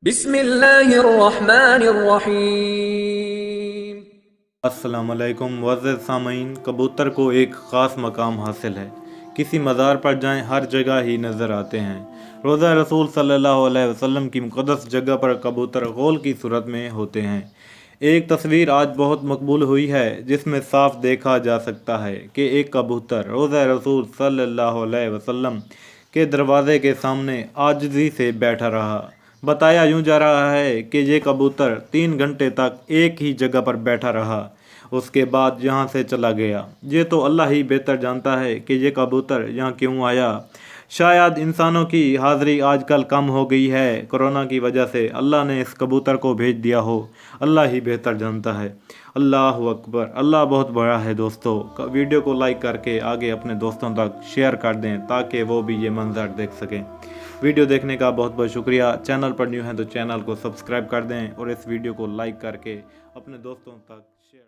بسم اللہ الرحمن الرحیم۔ السلام علیکم معزز سامعین، کبوتر کو ایک خاص مقام حاصل ہے۔ کسی مزار پر جائیں ہر جگہ ہی نظر آتے ہیں۔ روضہ رسول صلی اللہ علیہ وسلم کی مقدس جگہ پر کبوتر غول کی صورت میں ہوتے ہیں۔ ایک تصویر آج بہت مقبول ہوئی ہے جس میں صاف دیکھا جا سکتا ہے کہ ایک کبوتر روضہ رسول صلی اللہ علیہ وسلم کے دروازے کے سامنے عاجزی سے بیٹھا رہا۔ بتایا یوں جا رہا ہے کہ یہ کبوتر 3 گھنٹے تک ایک ہی جگہ پر بیٹھا رہا، اس کے بعد یہاں سے چلا گیا۔ یہ تو اللہ ہی بہتر جانتا ہے کہ یہ کبوتر یہاں کیوں آیا۔ شاید انسانوں کی حاضری آج کل کم ہو گئی ہے، کورونا کی وجہ سے اللہ نے اس کبوتر کو بھیج دیا ہو، اللہ ہی بہتر جانتا ہے۔ اللہ اکبر، اللہ بہت بڑا ہے۔ دوستو، ویڈیو کو لائک کر کے آگے اپنے دوستوں تک شیئر کر دیں تاکہ وہ بھی یہ منظر دیکھ سکیں۔ ویڈیو دیکھنے کا بہت بہت شکریہ۔ چینل پر نیو ہیں تو چینل کو سبسکرائب کر دیں اور اس ویڈیو کو لائک کر کے اپنے دوستوں تک شیئر